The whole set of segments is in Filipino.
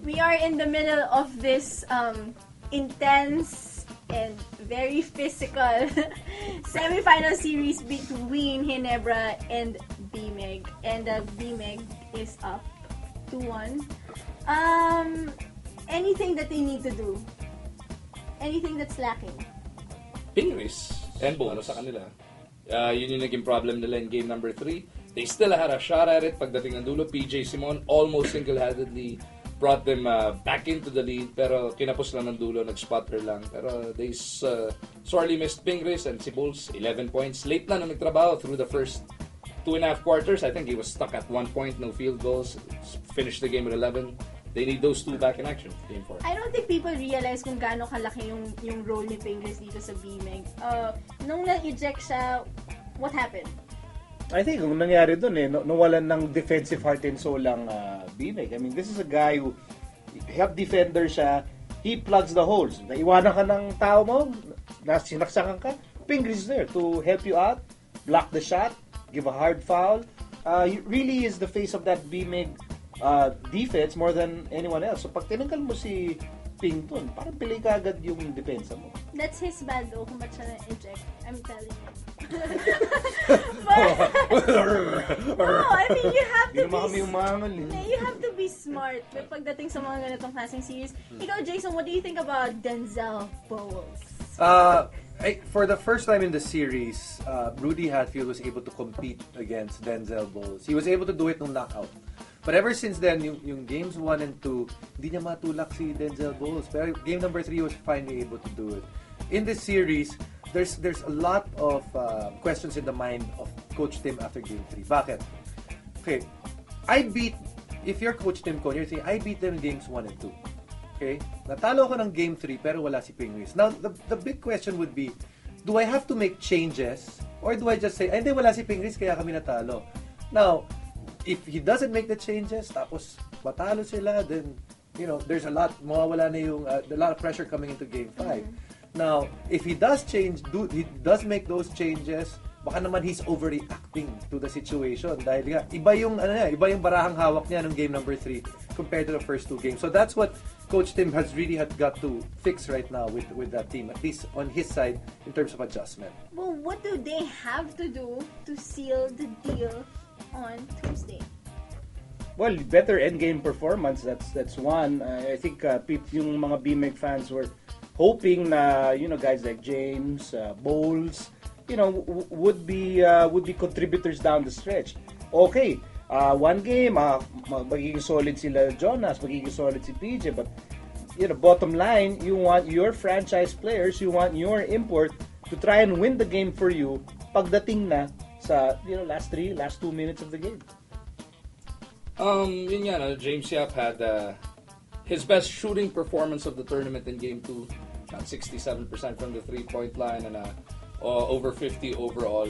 We are in the middle of this intense and very physical semi-final series between Ginebra and B-MEG. And B-MEG is up 2-1. Anything that they need to do? Anything that's lacking? Pingris and bonus sa kanila. Yun yung naging problem nila in game number 3. They still had a shot at it pagdating ng dulo. PJ Simon almost single-handedly brought them back into the lead, pero kinapos lang ng dulo, nag-spotter lang. Pero they sorely missed Pingris and si Bulls, 11 points. Late na nagtrabaho through the first 2.5 quarters. I think he was stuck at 1 point, no field goals. Finished the game with 11. They need those two back in action. Game 4. I don't think people realize kung gaano kalaki yung role ni Pingris dito sa B-MEG. Nung na-eject siya, what happened? I think ang nangyari doon nawalan ng defensive heart and soul lang B-MEG. I mean, this is a guy who help defender siya. He plugs the holes. Naiwanan ka ng tao mo, sinaksakan ka, Pingris is there to help you out, block the shot, give a hard foul. He really is the face of that B-MEG defense more than anyone else. So pag tinanggal mo si Ping doon, parang pili ka agad yung depensa mo. That's his bad though, kung ba't siya na-eject. I'm telling you. I mean, you have to be smart pagdating sa mga ganitong klaseng series. Ikaw, Jason, what do you think about Denzel Bowles? For the first time in the series, Rudy Hatfield was able to compete against Denzel Bowles. He was able to do it nung knockout. But ever since then, yung games 1 and 2, hindi niya matulak si Denzel Bowles. Pero game number 3 was finally able to do it. In this series, there's a lot of questions in the mind of Coach Tim after game 3. Bakit? Okay, if you're Coach Tim Con, you're saying, I beat them in games 1 and 2. Okay? Natalo ko ng game 3 pero wala si Pingris. Now, the big question would be, do I have to make changes? Or do I just say, hindi, wala si Pingris kaya kami natalo? Now, if he doesn't make the changes, tapos matalo sila, then, there's a lot, mawawala na yung, a lot of pressure coming into game 5. Now, if he does he does make those changes, baka naman he's overreacting to the situation dahil nga iba yung barahang hawak niya ng game number 3 compared to the first 2 games. So that's what Coach Tim has really got to fix right now with that team, at least on his side in terms of adjustment. Well, what do they have to do to seal the deal on Tuesday? Well, better end-game performance, that's one. I think yung mga B-MEG fans were hoping na, guys like James, Bowles, would be contributors down the stretch. Okay, one game, magiging solid sila Jonas, magiging solid si PJ, but, bottom line, you want your franchise players, you want your import to try and win the game for you pagdating na sa, last 2 minutes of the game. Yun nga, James Yap had his best shooting performance of the tournament in game 2. 67% from the 3-point line and over 50 overall.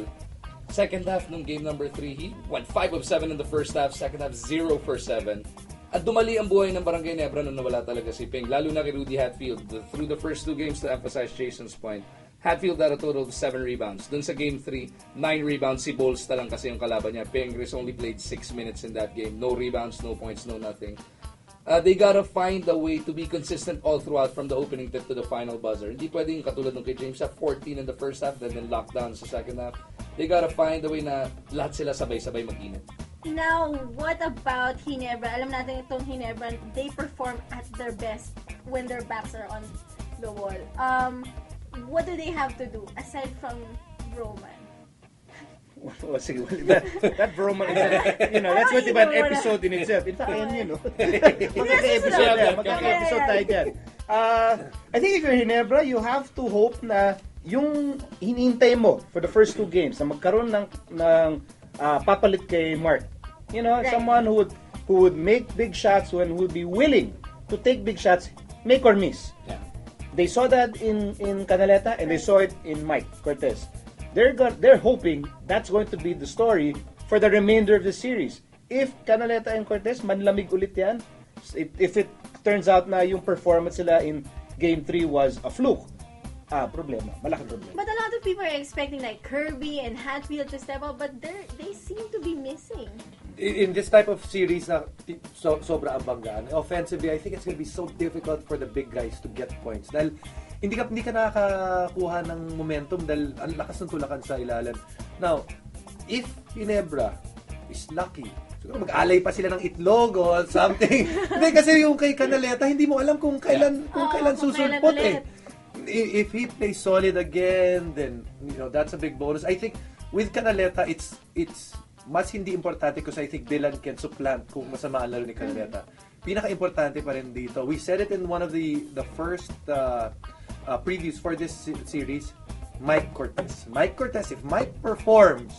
Second half ng game number 3, he went 5 of 7 in the first half. Second half, 0 for 7. At dumali ang buhay ng Barangay Ginebra nung nawala talaga si Ping. Lalo na kay Rudy Hatfield. Through the first 2 games, to emphasize Jason's point, Hatfield had a total of 7 rebounds. Dun sa game 3, 9 rebounds. Si Bowles lang kasi yung kalaban niya. Pingris only played 6 minutes in that game. No rebounds, no points, no nothing. They gotta find a way to be consistent all throughout from the opening tip to the final buzzer. Hindi pwedeng katulad ng kay James, 14 in the first half, then lockdown sa second half. They gotta find a way na lahat sila sabay-sabay mag-init. Now, what about Ginebra? Alam natin itong Ginebra, they perform at their best when their backs are on the wall. What do they have to do aside from Roman? Well, sige, that Roman, that's going to be an episode in itself. In fact, magkaka-episode tayo dyan. I think if you're Ginebra, you have to hope na yung hinihintay mo for the first 2 games na magkaroon ng papalit kay Mark. Right. Someone who would make big shots, who would be willing to take big shots, make or miss. Yeah. They saw that in Canaleta and they saw it in Mike Cortez. They're hoping that's going to be the story for the remainder of the series. If Canaleta and Cortez manlamig ulit yan, if it turns out na yung performance nila in Game 3 was a fluke, problema. Malaking problema. But a lot of people are expecting like Kirby and Hatfield to step up, but they seem to be missing. in this type of series na sobra ang banggaan, offensively, I think it's gonna be so difficult for the big guys to get points. Dahil hindi ka nakakakuha ng momentum dahil ang lakas ng tulakan sa ilalim. Now, if Ginebra is lucky, siguro mag-alay pa sila ng itlog or something. Hindi, kasi yung kay Canaleta, hindi mo alam kung kailan susulpot eh. If he plays solid again, then that's a big bonus. I think with Canaleta, it's mas hindi importante because I think Dylan can supplant kung masama ang laro ni Canaleta. Pinaka-importante pa rin dito. We said it in one of the first previews for this series, Mike Cortez. Mike Cortez, if Mike performs,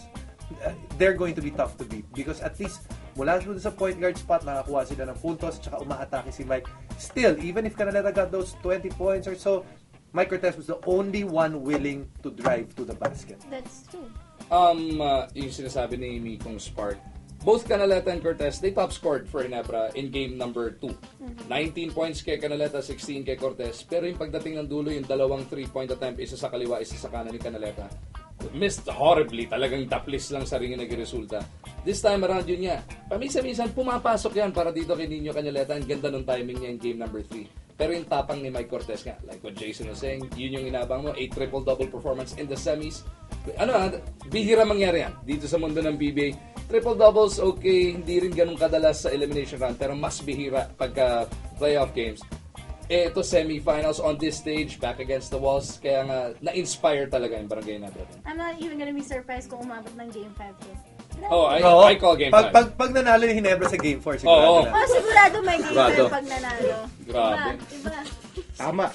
they're going to be tough to beat because at least mula sa point guard spot, nakakuha sila ng puntos tsaka umaatake si Mike. Still, even if Canaleta got those 20 points or so, Mike Cortez was the only one willing to drive to the basket. That's true. Yung sinasabi ni Mikong Spark, both Canaleta and Cortez, they top scored for Ginebra in game number 2. 19 points kay Canaleta, 16 kay Cortez. Pero yung pagdating ng dulo, yung dalawang 3-point attempt, isa sa kaliwa, isa sa kanan ni Canaleta, missed horribly. Talagang taplis lang sa ring yung nagresulta. This time around yun niya. Pamisa-misan, pumapasok yan para dito kay Nino Canaleta. Ang ganda ng timing niya in game number 3. Pero yung tapang ni Mike Cortez nga, like what Jason was saying, yun yung inabang mo, a triple-double performance in the semis. Bihira mangyari yan dito sa mundo ng PBA. Triple-doubles, okay, hindi rin ganun kadalas sa elimination round, pero mas bihira pagka playoff games. Ito semifinals on this stage, back against the walls, kaya nga, na-inspire talaga yung barangay natin. I'm not even gonna be surprised kung umabot ng game 5 to. I call game 5. Pag nanalo ni Ginebra sa game 4, sigurado na. Sigurado may game 5 Sigurado. pag nanalo. Grabe. Iba. Tama.